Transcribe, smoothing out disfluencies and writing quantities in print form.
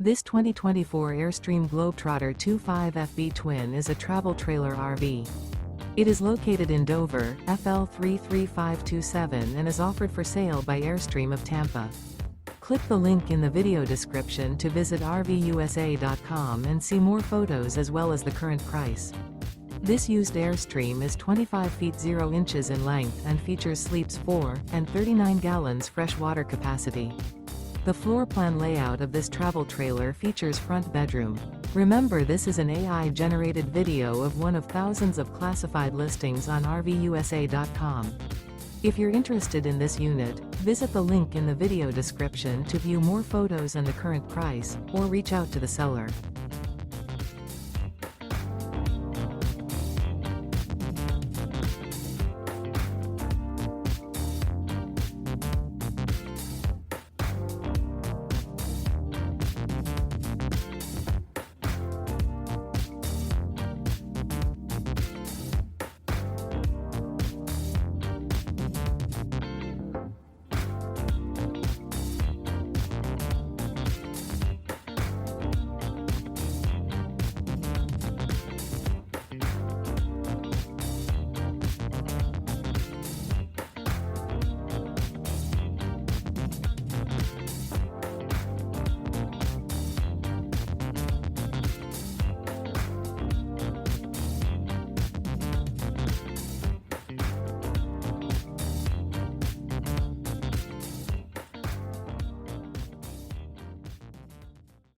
This 2024 Airstream Globetrotter 25FB Twin is a travel trailer RV. It is located in Dover, FL 33527 and is offered for sale by Airstream of Tampa. Click the link in the video description to visit RVUSA.com and see more photos as well as the current price. This used Airstream is 25 feet 0 inches in length and features sleeps 4 and 39 gallons fresh water capacity. The floor plan layout of this travel trailer features front bedroom. Remember, this is an AI-generated video of one of thousands of classified listings on RVUSA.com. If you're interested in this unit, visit the link in the video description to view more photos and the current price, or reach out to the seller.